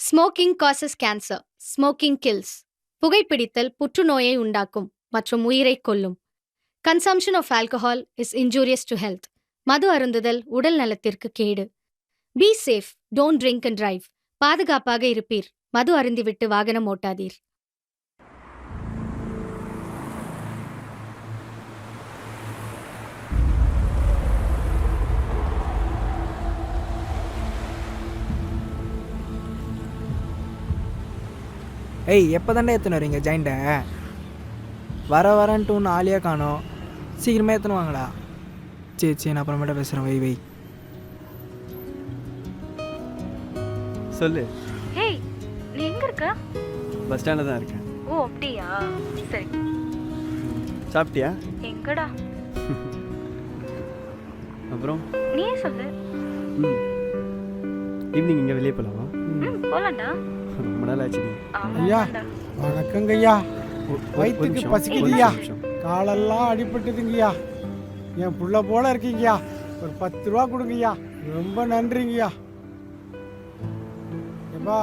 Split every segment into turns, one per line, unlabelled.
Smoking causes cancer. Smoking kills. புகைப்பிடித்தல் புற்றுநோயை உண்டாக்கும் மற்றும் உயிரைக் கொல்லும். Consumption of alcohol is injurious to health. மது அருந்துதல் உடல் நலத்திற்கு கேடு. Be safe, don't drink and drive. பாதுகாப்பாக இருப்பீர். மது அருந்திவிட்டு வாகனம் ஓட்டாதீர்.
ஏய், எப்போ தாண்டா எத்தனை வரீங்க ஜாயிண்ட்டை? வரேன்ட்டு ஒன்று ஆளியாக காணோம். சீக்கிரமே எத்தனை வாங்களா? சரி நான் அப்புறமேட்டா பேசுகிறேன். வை
சொல்லு.
ஹேய், நீ எங்க இருக்க?
பஸ் ஸ்டாண்டில் தான் இருக்கேன்.
ஓ அப்படியா, சரி.
சாப்பிட்டியா?
எங்கடா?
அப்புறம்
நீயே சொல்லு.
ஈவினிங் இங்கே வெளியே போகலாமா?
போலாம்டா.
ரொம்ப நாள் ஆச்சு.
ஐயா வணக்கங்கய்யா. வயிற்றுக்கு பசிக்குதுய்யா, காலெல்லாம் அடிபட்டுதுங்கய்யா. என் புள்ள போல இருக்கீங்கய்யா, ஒரு 10 ரூபா கொடுங்கய்யா. ரொம்ப நன்றிங்கய்யா. ஏப்பா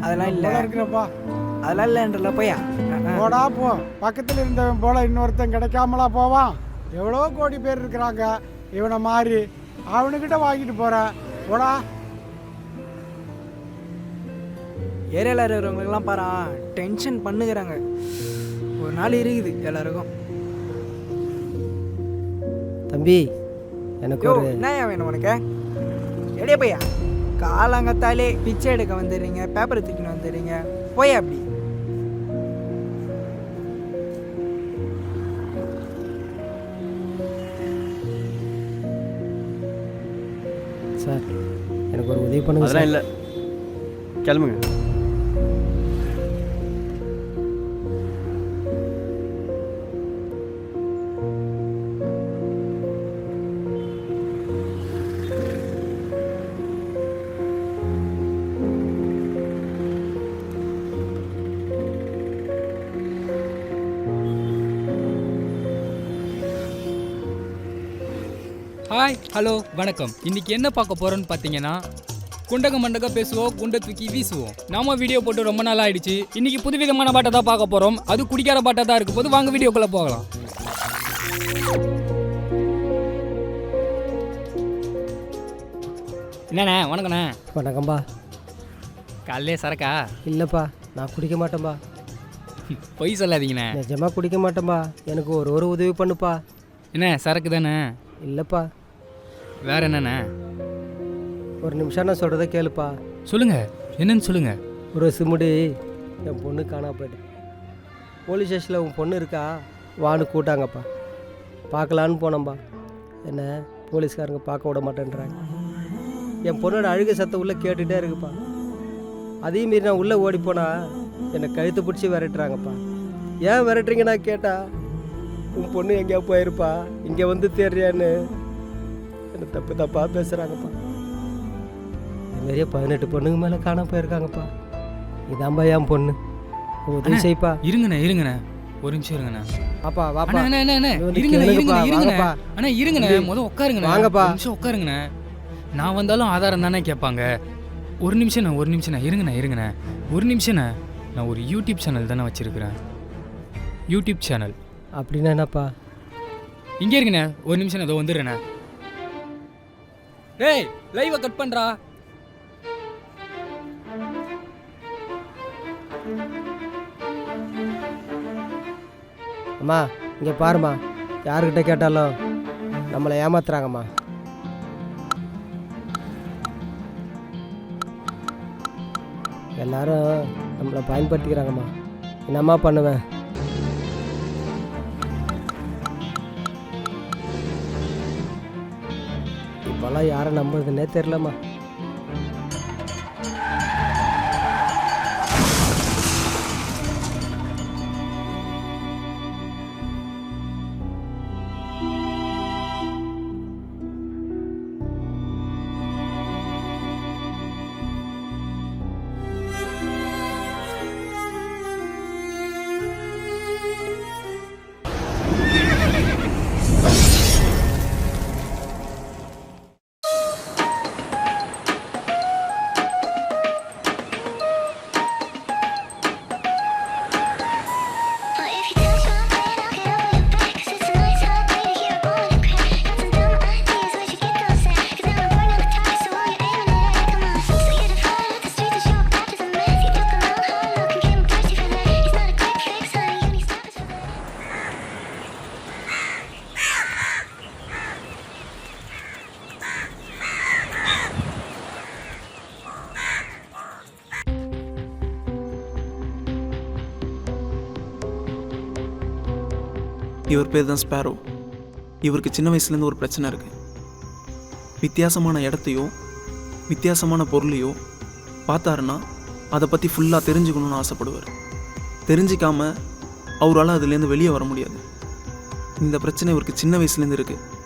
அதெல்லாம் இல்லை
இருக்கிறப்பா.
அதெல்லாம் இல்லைன்றல போயா
போடா போ. பக்கத்தில் இருந்தவன் போல இன்னொருத்தன் கிடைக்காமலா போவான்? எவ்வளோ கோடி பேர் இருக்கிறாங்க இவனை மாதிரி. அவனுக்கிட்ட வாங்கிட்டு போகிறேன், போடா.
ஏரியாவில் இருக்கிறவங்களுக்கெல்லாம் பாரா டென்ஷன் பண்ணுகிறாங்க. ஒரு நாள் இருக்குது எல்லாருக்கும்.
தம்பி, எனக்கு ஒரு
என்ன வேணும் உனக்கு? எடியா பையா, காலங்கத்தாலே பிச்சை எடுக்க வந்துடுறீங்க, பேப்பரை தூக்கின்னு வந்துடுறீங்க. போயா அப்படி.
சார், எனக்கு ஒரு உதவி பண்ணுங்க.
அதெல்லாம் இல்லை, கிளம்புங்க.
ஹாய், ஹலோ, வணக்கம். இன்னைக்கு என்ன பார்க்க போறோம்னு பார்த்தீங்கன்னா, குண்டக மண்டக பேசுவோம், குண்டை தூக்கி வீசுவோம். நாம வீடியோ போட்டு ரொம்ப நாள் ஆயிடுச்சு. இன்னைக்கு புதுவிதமான பாட்டை தான் பார்க்க போறோம். அது குடிக்கார பாட்டை தான் இருக்கும் போது வாங்க வீடியோக்குள்ள போகலாம். என்னண்ணே? வணக்கண்ணே.
வணக்கம்பா.
காலையிலே சரக்கா?
இல்லைப்பா, நான் குடிக்க மாட்டேன்பா.
பொய் சொல்லாதீங்கண்ணே.
நிஜமாக குடிக்க மாட்டேன்பா. எனக்கு ஒரு உதவி பண்ணுப்பா.
என்ன சரக்கு தானே?
இல்லைப்பா.
வேற என்னண்ணே?
ஒரு நிமிஷம் நான் சொல்கிறத கேளுப்பா.
சொல்லுங்க, என்னன்னு சொல்லுங்க.
ஒரு சிமுடி என் பொண்ணு காணா போயிட்டு. போலீஸ் ஸ்டேஷனில் உன் பொண்ணு இருக்கா வான்னு கூட்டாங்கப்பா. பார்க்கலான்னு போனோம்பா. என்ன போலீஸ்காரங்க பார்க்க விட மாட்டேன்றாங்க. என் பொண்ணோட அழுகை சத்தம் உள்ளே கேட்டுகிட்டே இருக்குப்பா. அதையும் மீறி நான் உள்ளே ஓடி போனால் என்னை கழுத்து பிடிச்சி விரட்டுறாங்கப்பா. ஏன் விரட்டுறீங்க நான் கேட்டால், உன் பொண்ணு எங்கேயா போயிருப்பா, இங்கே வந்து தேடுறியான்னு என்னை தப்பாக பேசுகிறாங்கப்பா. இதுமாரியே 18 பொண்ணுங்க மேலே காண போயிருக்காங்கப்பா. இதான்பா என் பொண்ணு. உதவி செய்ப்பா.
இருங்கண்ணே ஒரு நிமிஷம் இருங்கண்ணே.
வாப்பா வாப்பா.
இருங்கண்ணே முதல் உட்காருங்கண்ணே.
வாங்கப்பா.
நிமிஷம் உட்காருங்கண்ணே. நான் வந்தாலும் ஆதாரம் தானே கேட்பாங்க. ஒரு நிமிஷம் இருங்கண்ணே. ஒரு நிமிஷம். நான் ஒரு யூடியூப் சேனல் தானே வச்சிருக்கிறேன். யூடியூப் சேனல்
அப்படின்னா என்னப்பா?
இங்கே இருக்குண்ணே. ஒரு நிமிஷம் ஏதோ வந்துடுறேண்ணே. டேய், லைவை கட் பண்ணுறா.
அம்மா இங்கே பாருமா, யாருக்கிட்ட கேட்டாலும் நம்மளை ஏமாத்துறாங்கம்மா. எல்லாரும் நம்மளை பயன்படுத்திக்கிறாங்கம்மா. என்னம்மா பண்ணுவேன்? இப்போல்லாம் யாரை நம்புறதுன்னே தெரிலம்மா.
இவர் பேர் தான் ஸ்பேரோ. இவருக்கு சின்ன வயசுலேருந்து ஒரு பிரச்சனை இருக்குது. வித்தியாசமான இடத்தையோ வித்தியாசமான பொருளையோ பார்த்தாருன்னா அதை பற்றி ஃபுல்லாக தெரிஞ்சுக்கணுன்னு ஆசைப்படுவார். தெரிஞ்சிக்காமல் அவரால் அதுலேருந்து வெளியே வர முடியாது. இந்த பிரச்சனை இவருக்கு சின்ன வயசுலேருந்து இருக்குது.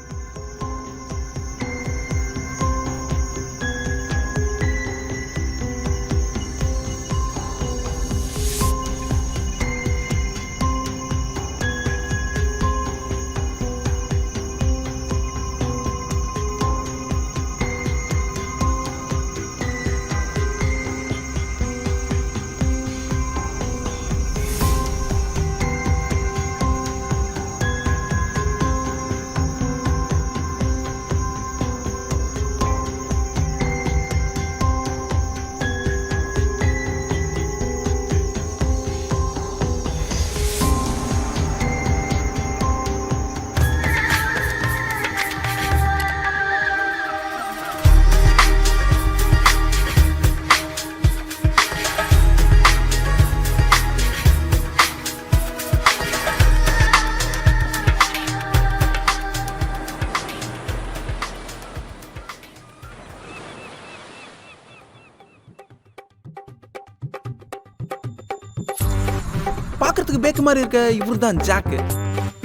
பார்க்கறதுக்கு பேக்கு மாதிரி இருக்க இவர் தான் ஜாக்கு.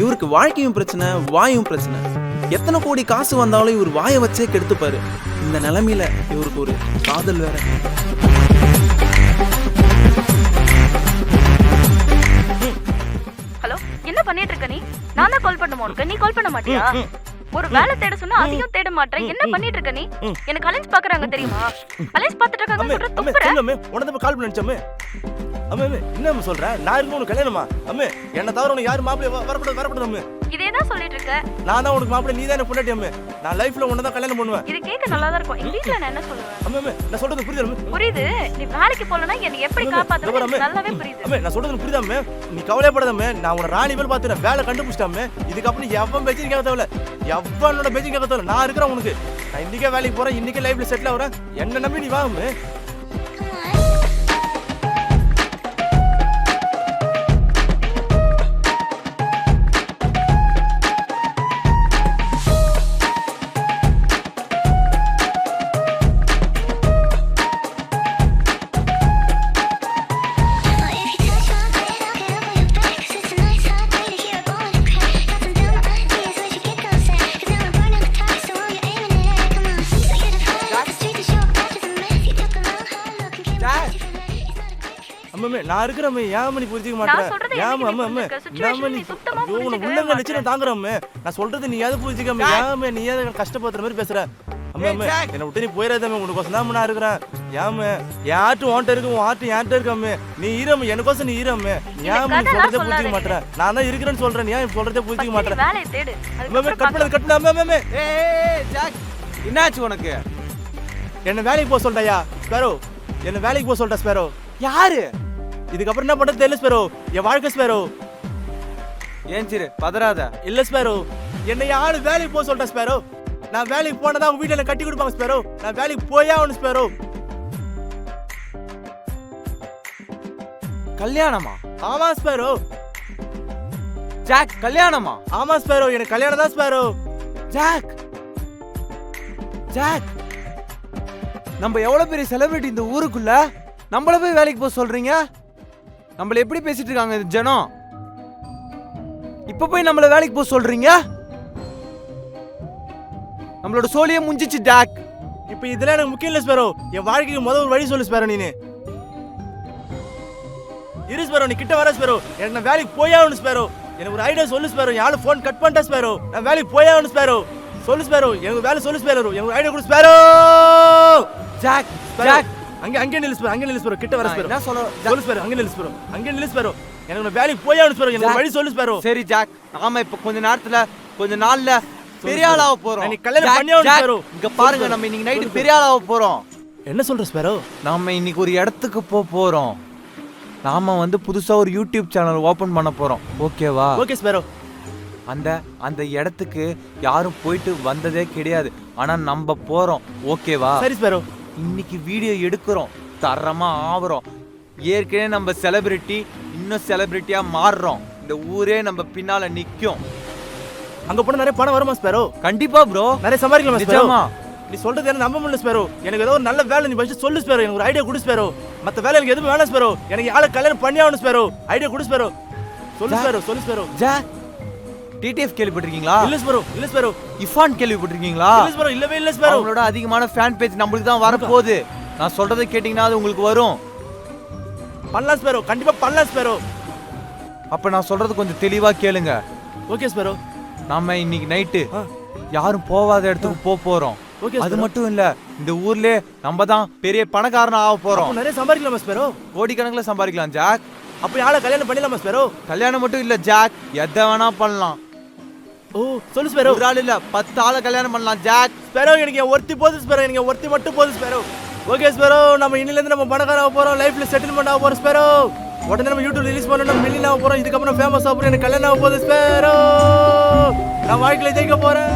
இவருக்கு வாழ்க்கையும் பிரச்சனை, வாயும் பிரச்சனை. எத்தனை கோடி காசு வந்தாலும் இவர் வாயை வச்சே கெடுத்துப்பாரு. இந்த நிலைமையில இவருக்கு ஒரு காதல் வேற.
ஹலோ, என்ன பண்ணிட்டு இருக்க நீ? நான் தான் கால் பண்ணுமா உனக்கு? நீ கால் பண்ண மாட்டியா? ஒரு வேலை தேட சொன்னா அதையும் தேட மாட்டேன். என்ன பண்ணிட்டு இருக்க நீ? எனக்கு அலைன்ஸ் பாக்குறாங்க தெரியுமா? அலைன்ஸ் பாத்துட்டு இருக்காங்க சொல்ற துப்புற.
உனக்கு கால் பண்ணி நினைச்சோமே. அம்மே என்ன சொல்ற? நான் இருக்கு உனக்கு கல்யாணமா? அம்மே என்ன தவிர உனக்கு யாரும் மாப்பிள்ளை வரக்கூடாது அம்மே.
இதேதான் சொல்லிட்டு இருக்க.
நான் தான் உனக்கு மாப்பிள்ளை, நீ தான் எனக்கு பொண்டாட்டி அம்மே. நான் லைஃப்ல உன்னை தான் கல்யாணம் பண்ணுவேன்.
இது கேட்க நல்லா தான் இருக்கும். இங்கிலீஷ்ல நான் என்ன சொல்லுவேன்?
அம்மே நான் சொல்றது புரியுது?
புரியுது. நீ வேலைக்கு போலனா என்ன எப்படி காப்பாத்துறது நல்லாவே புரியுது.
அம்மே நான் சொல்றது புரியுதா அம்மே? நீ கவலைப்படாத அம்மே. நான் உன்னை ராணி மேல் பாத்துறேன். வேலை கண்டுபிடிச்சிட்டேன் அம்மே. இதுக்கப்புறம் எவன் பேச்சும் கேட்க தேவையில்ல. எவனோட பேச்சும் கேட்க தேவையில்ல. நான் இருக்கிறேன் உனக்கு. நான் இன்னைக்கே வேலைக்கு போறேன். இன்னைக்கே லைஃப்ல செட்டில் ஆகுறேன். என்ன நம்பி நீ வா அம்மே. நான் இருக்கிறேன். ஏன் நீ புரிஞ்சுக்க மாட்டேன்? ஏன் உள்ளங்க வச்சு நான் தாங்குறேன். நான் சொல்றது நீ எதை புரிஞ்சுக்காம ஏன் நீ எதை கஷ்டப்படுற மாதிரி பேசுற? என்னை விட்டு நீ போயிடாத. உனக்கு தான் நான் இருக்கிறேன். ஏன் என் ஆட்டு உன்ட்ட இருக்கு, உன் ஆட்டு என்கிட்ட இருக்காம. நீ ஈரம் எனக்கோசம் நீ ஈரம். ஏன் நீ சொல்றதே புரிஞ்சுக்க மாட்டேன்? நான் தான் இருக்கிறேன்னு சொல்றேன். ஏன் சொல்றதே புரிஞ்சுக்க மாட்டேன்? கட்டண
என்னாச்சு உனக்கு?
என்ன வேலைக்கு போக சொல்றியா ஸ்பேரோ? என்ன வேலைக்கு போக சொல்ற ஸ்பேரோ?
யாரு?
இதுக்கப்புறம் என்ன பண்றது தெரியல ஸ்பேரோ. என் வாழ்க்கை ஸ்பேரோ.
ஏன் சிறு பதறாத.
இல்ல ஸ்பேரோ, என்னை யாரு வேலைக்கு போக சொல்ற ஸ்பேரோ? நான் வேலைக்கு போனதா உங்க வீட்டுல கட்டி கொடுப்பாங்க ஸ்பேரோ. நான் வேலைக்கு போயே ஆகணும் ஸ்பேரோ.
கல்யாணமா?
ஆமா ஸ்பேரோ.
ஜாக் கல்யாணமா?
ஆமா ஸ்பேரோ, எனக்கு கல்யாணம் தான் ஸ்பேரோ.
ஜாக் நம்ம எவ்வளவு பெரிய செலிபிரிட்டி இந்த ஊருக்குள்ள, நம்மள போய் வேலைக்கு போக சொல்றீங்க? நம்மள எப்படி பேசிட்டு இருக்காங்க இந்த ஜனம்? இப்ப போய் நம்மள வேலைக்கு போக சொல்றீங்க? நம்மளோட சோலியே முடிஞ்சிச்சு ஜாக்.
இப்ப இதெல்லாம் எனக்கு முக்கியம் இல்ல ஸ்பேரோ. என் வாழ்க்கைக்கு முதல் ஒரு வழி சொல்லு ஸ்பேரோ. நீனு இரு ஸ்பேரோ, நீ கிட்ட வர ஸ்பேரோ. எனக்கு நான் வேலைக்கு போயே ஆகணும் ஸ்பேரோ. எனக்கு ஒரு ஐடியா சொல்லு ஸ்பேரோ. யாரும் ஃபோன் கட் பண்ணிட்டா ஸ்பேரோ. நான் வேலைக்கு போயே ஆகணும் ஸ்பேரோ. சொல்லு ஸ்பேரோ, எனக்கு வேலை சொல்லு ஸ்பேரோ. எனக்கு ஒரு ஐடியா கொடு ஸ்பேரோ.
ஜாக்
அங்கே நில்லு ஸ்பேரோ. அங்கே நில்லு ஸ்பேரோ. கிட்ட வர ஸ்பேரோ. என்ன சொல்லு ஸ்பேரோ. அங்கே நில்லு ஸ்பேரோ. அங்கே நில்லு ஸ்பேரோ. எனக்கு நான் வேலைக்கு போயே ஆகணும் ஸ்பேரோ. எனக்கு வழி சொல்லு ஸ்பேரோ.
சரி ஜாக், நாம இப்ப கொஞ்ச நாள்ல பெரிய ஆளாக போறோம்.
நீ கல்யாணம் பண்ணி ஆகணும் ஸ்பேரோ.
இங்க பாருங்க, நம்ம இன்னைக்கு நைட் பெரிய ஆளாக போறோம்.
என்ன சொல்ற ஸ்பேரோ?
நாம இன்னைக்கு ஒரு இடத்துக்கு போறோம். நாம புதுசா ஒரு யூடியூப் சேனல் ஓபன் பண்ண போறோம். ஓகேவா?
Okay Sparrow.
அந்த இடத்துக்கு யாரும் போயிட்டு வந்ததே கிடையாது. ஆனா நம்ம போறோம். ஓகேவா?
சரி ஸ்பேரோ.
இன்னைக்கு வீடியோ எடுக்கிறோம், தரமா ஆவறோம். ஏற்கனவே நம்ம செலிபிரிட்டி இன்னும் செலிபிரிட்டியா மாறுறோம்.
இந்த ஊரே நம்ம பின்னால நிக்கும்.
அங்க போனா நிறைய பணம் வருமா ஸ்பேரோ?
கண்டிப்பா ப்ரோ,
நிறைய சம்பாதிக்கலாமா ஸ்பேரோ?
நிஜமா.
நீ சொல்றது எனக்கு நம்ப முடியல ஸ்பேரோ. எனக்கு ஏதோ ஒரு நல்ல வேலை நீ ஃபர்ஸ்ட் சொல்லு ஸ்பேரோ. எனக்கு ஒரு ஐடியா கொடு ஸ்பேரோ. மத்த வேலை எனக்கு எதுவும் வேணாம் ஸ்பேரோ. எனக்கு ஆளை கல்யாணம் பண்ணி ஆகணும் ஸ்பேரோ. ஐடியா கொடு ஸ்பேரோ. சொல்லு ஸ்பேரோ, சொல்லு ஸ்பேரோ.
ஜாக், டிடிஎஃப் கேள்விப்பட்டிருக்கீங்களா?
இல்ல ஸ்பேரோ, இல்ல ஸ்பேரோ.
இஃபான் கேள்விப்பட்டிருக்கீங்களா?
இல்ல ஸ்பேரோ, இல்லவே இல்ல ஸ்பேரோ.
அவங்களோட அதிகமான ஃபேன் பேஜ் நம்மளுக்கு தான் வரப்போகுது. நான் சொல்றதை கேட்டீங்கன்னா அது உங்களுக்கு வரும்.
பண்ணலாம் ஸ்பேரோ, கண்டிப்பா பண்ணலாம் ஸ்பேரோ.
அப்ப நான் சொல்றது கொஞ்சம் தெளிவா கேளுங்க.
Okay Sparrow.
நாம இன்னைக்கு நைட்டு யாரும் போகாத இடத்துக்கு போறோம். அது மட்டும் இல்ல, இந்த ஊர்ல நம்ம தான் பெரிய பணக்காரனா ஆக போறோம்.
நிறைய சம்பாதிக்கலாமா ஸ்பேரோ?
கோடிக்கணக்கில் சம்பாதிக்கலாம் ஜாக்.
அப்ப ஆளை கல்யாணம் பண்ணிடலாமா ஸ்பேரோ?
கல்யாணம் மட்டும் இல்ல ஜாக், எதை வேணா பண்ணலாம்.
ஓ சொல்லு ஸ்பேரோ.
ஒரு ஆள் இல்ல 10 ஆளை கல்யாணம் பண்ணலாம் ஜாக்.
ஸ்பேரோ எனக்கு ஒருத்தி போதும் ஸ்பேரோ. எனக்கு ஒருத்தி மட்டும் போதும் ஸ்பேரோ. ஓகே ஸ்பேரோ, நம்ம இன்னில இருந்து நம்ம பணக்கார ஆக போறோம். லைஃப்ல செட்டில்மெண்ட் ஆக போறோம் ஸ்பேரோ. உடனே நம்ம யூடியூப் ரிலீஸ் பண்ணணும், மில்லியன் ஆக போறோம். இதுக்கப்புறம் ஃபேமஸ் ஆக போறோம். எனக்கு கல்யாணம் ஆக போகுது ஸ்பேரோ. நான் வாழ்க்கையில ஜெயிக்க போறேன்.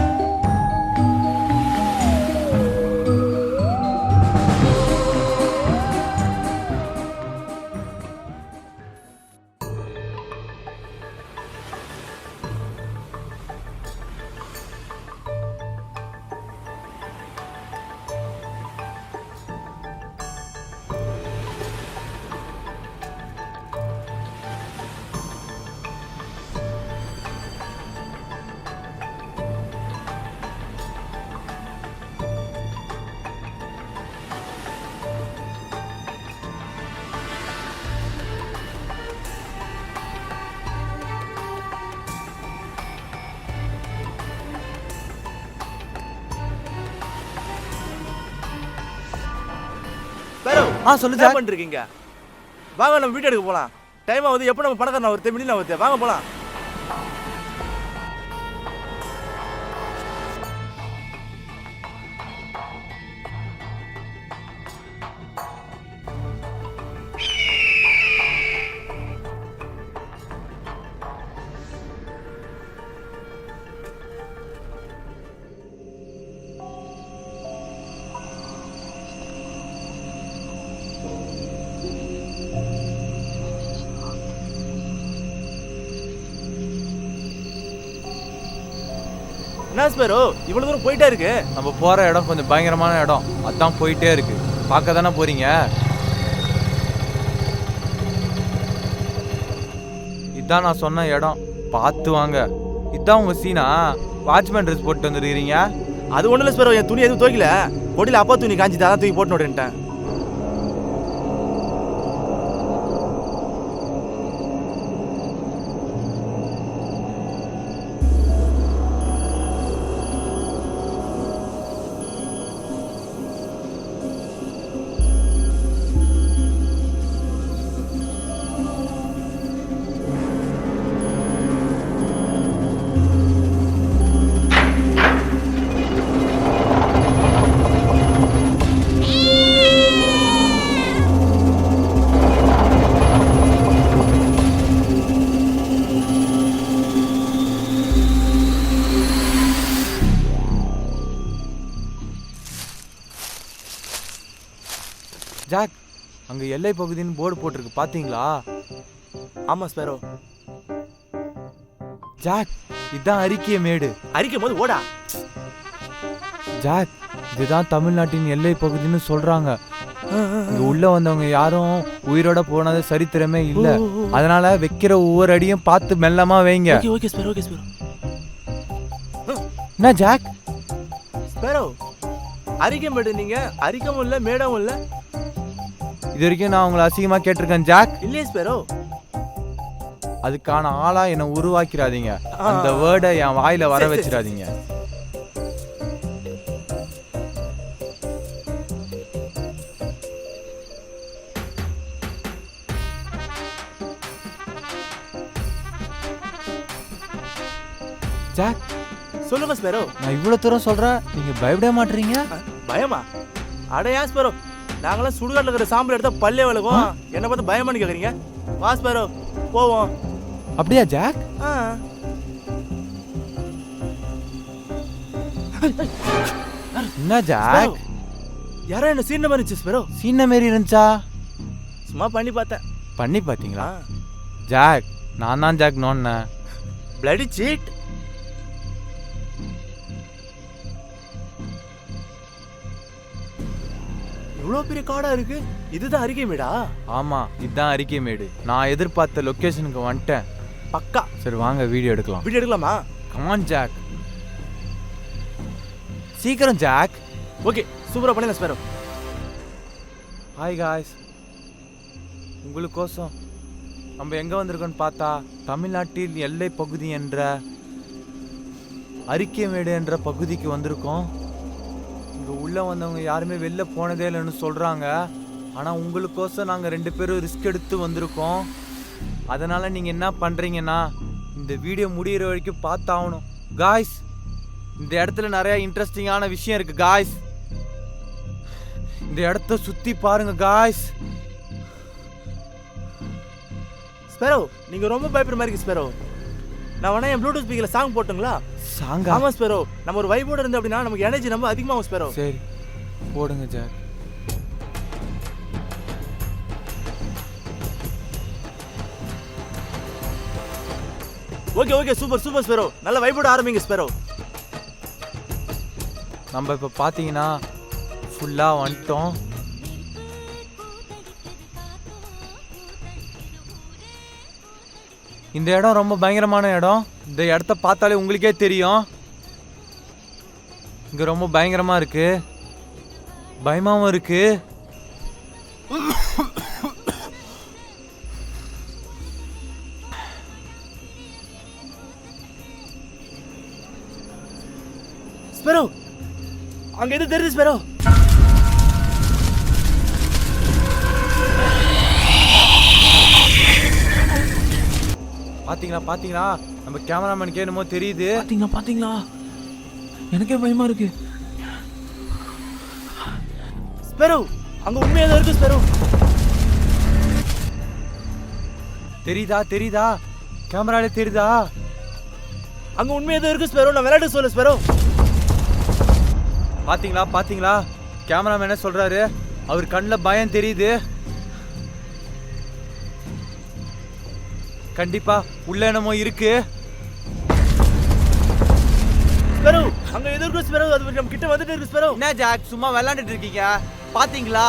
ஸ்பேரோ,
சொல்லு
என்ன
ஜாக்.
பண்ணிருக்கீங்க? வாங்க நம்ம வீட்டு எடுக்க போலாம். டைம் ஆகுது. எப்போ நம்ம பணக்காரன் ஒருத்தர் மில்லியன் ஒருத்தர். வாங்க போலாம். என்ன ஸ்பேரோ இவ்வளவு தூரம் போயிட்டே இருக்கு?
நம்ம போற இடம் கொஞ்சம் பயங்கரமான இடம், அதான் போயிட்டே இருக்கு. பார்க்க தானே போறீங்க. இதான் நான் சொன்ன இடம், பார்த்து வாங்க. இதான் உங்க சீனா? வாட்ச்மேன் ட்ரெஸ் போட்டு வந்துருக்கீங்க.
அது ஒண்ணும் இல்லை ஸ்பேரோ, என் துணி எதுவும் துவைக்கல. கொடியில் அப்பா துணி காஞ்சி தான் தூக்கி போட்டு விட்டுட்டேன்.
ஜாக், அங்க எல்லை பகுதின்னு போர்டு போட்டிருக்கு, பாத்தீங்களா?
ஆமா ஸ்பேரோ.
ஜாக், இதுதான் அரிக்கிய மேடு.
அரிக்கும் போது ஓடா.
ஜாக், இதுதான் தமிழ்நாட்டின் எல்லை பகுதின்னு சொல்றாங்க. இங்க உள்ள வந்தவங்க யாரும் உயிரோட போனது சரித்திரமே இல்ல. அதனால வைக்கிற ஒவ்வொரு அடியும் பார்த்து மெல்லமா வைங்க.
Okay Sparrow, okay Sparrow.
என்ன ஜாக்?
ஸ்பேரோ, அரிக்கும் மேடு நீங்க அரிக்கவும் இல்ல மேடவும் இல்ல.
இது வரைக்கும் நான் உங்களை அசிங்கமா கேட்டிருக்கேன் ஜாக்?
இல்லையே ஸ்பேரோ.
அதுக்கான ஆளா என்ன உருவாக்கிறாதீங்க. அந்த வேர்டை என் வாயில வர வச்சிடாதீங்க. ஜாக்,
சொல்லுங்க ஸ்பேரோ.
நான் இவ்வளவு தூரம் சொல்றேன், நீங்க பயப்பட மாட்டீங்க?
பயமா? அடையா ஸ்பேரோ, நாங்களாம் சுடுகாட்டில் இருக்கிற சாம்பல் எடுத்தா பல்லே வளக்கும். என்ன பார்த்து பயமானு கேக்குறீங்க? வா ஸ்பேரோ, போவோம்.
அப்படியா ஜாக்? என்ன ஜாக்?
யாரோ என்ன சீன மாதிரி இருந்துச்சு ஸ்பேரோ.
சீன மாரி இருந்துச்சா?
சும்மா பண்ணி பார்த்தேன்.
பண்ணி பார்த்தீங்களா? ஜாக், நான் தான் ஜாக் நோன்னேன்.
Bloody seat. இவ்வளோ பெரிய காடா இருக்கு. இதுதான் அறிக்கை மேடா?
ஆமா, இதுதான் அறிக்கை மேடு. நான் எதிர்பார்த்த லொக்கேஷனுக்கு வந்துட்டேன்.
பக்கா.
சரி வாங்க வீடியோ எடுக்கலாம்.
வீடியோ எடுக்கலாமா?
கமான் ஜாக், சீக்கிரம் ஜாக்.
ஓகே, சூப்பரா பண்ணல ஸ்பேரோ.
ஹாய் காய்ஸ், உங்களுக்கோசம் நம்ம எங்கே வந்திருக்கோன்னு பார்த்தா தமிழ்நாட்டில் எல்லை பகுதி என்ற அரிக்கைமேடு என்ற பகுதிக்கு வந்திருக்கோம். இங்கே உள்ளே வந்தவங்க யாருமே வெளில போனதே இல்லைன்னு சொல்கிறாங்க. ஆனால் உங்களுக்கோசம் நாங்கள் 2 பேரும் ரிஸ்க் எடுத்து வந்திருக்கோம். அதனால் நீங்கள் என்ன பண்ணுறீங்கன்னா இந்த வீடியோ முடிகிற வரைக்கும் பார்த்தாகணும் காய்ஸ். இந்த இடத்துல நிறையா இன்ட்ரெஸ்டிங்கான விஷயம் இருக்குது காய்ஸ். இந்த இடத்த சுற்றி பாருங்க காய்ஸ்.
ஸ்பேரோ, நீங்க ரொம்ப பயப்படுற மாதிரி இருக்கு ஸ்பேரோ. நான் வேணா என் ப்ளூடூத் ஸ்பீக்கர்ல சாங் போட்டுங்களா?
சாங்?
ஆமா ஸ்பேரோ, நம்ம ஒரு வைபோட இருந்து அப்படின்னா நமக்கு எனர்ஜி ரொம்ப அதிகமாகும் ஸ்பேரோ.
சரி போடுங்க Jack.
Okay okay, super super Sparrow. நல்ல வைபோட ஆரம்பிங்க ஸ்பேரோ.
நம்ம இப்போ பார்த்தீங்கன்னா ஃபுல்லாக வந்துட்டோம். இந்த இடம் ரொம்ப பயங்கரமான இடம். இந்த இடத்த பார்த்தாலே உங்களுக்கே தெரியும். இங்கே ரொம்ப பயங்கரமாக இருக்கு, பயமாகவும் இருக்கு.
ஸ்பேரோ, அங்க எது தெரியுது ஸ்பேரோ?
பாத்தீங்களா நம்ம கேமராமேனுக்கு என்னமோ தெரியுது.
பாத்தீங்களா எனக்கே பயமா இருக்கு.
ஸ்பேரோ, அங்க உண்மையா ஏதோ இருக்கு ஸ்பேரோ.
தெரியுதா கேமரால தெரியுதா?
அங்க உண்மையா ஏதோ இருக்கு ஸ்பேரோ. நான் விளையாட்டு சொல்ல ஸ்பேரோ.
பாத்தீங்களா கேமராமேன் என்ன சொல்றாரு? அவர் கண்ணில் பயம் தெரியுது. கண்டிப்பா உள்ள என்னமோ இருக்கு.
ஸ்பேரோ, அங்க ஏதோ இருக்கு ஸ்பேரோ. அது நம்ம கிட்ட வந்துட்டு இருக்கு ஸ்பேரோ.
என்ன ஜாக் சும்மா விளையாண்டுட்டு இருக்கீங்க? பாத்தீங்களா?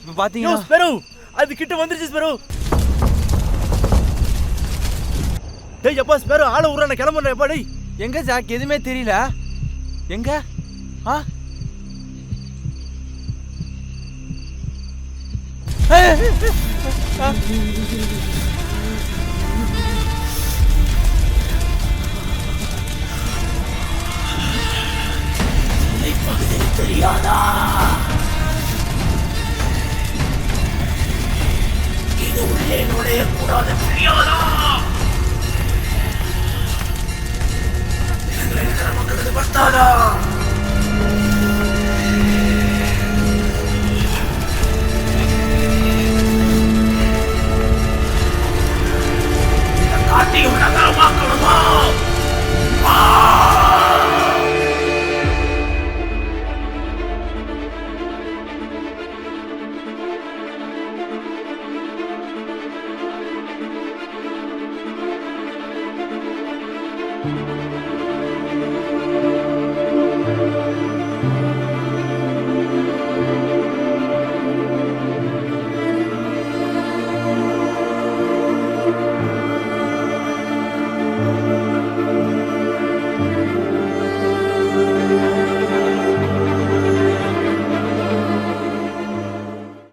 இப்ப பாத்தீங்களா
ஸ்பேரோ? அது கிட்ட வந்துருச்சு ஸ்பேரோ. டேய் அப்பா ஸ்பேரோ, ஆள ஊரா நான் கிளம்பறேன் அப்பா. டேய்
எங்க ஜாக்? எதுவுமே தெரியல. எங்க? ஆ
தெரியாதா? இது உள்ளே நுழைய கூடாது தெரியாதா? மக்களுக்கு பத்தாதா? காட்டியும் நகரமாக்கணுமா?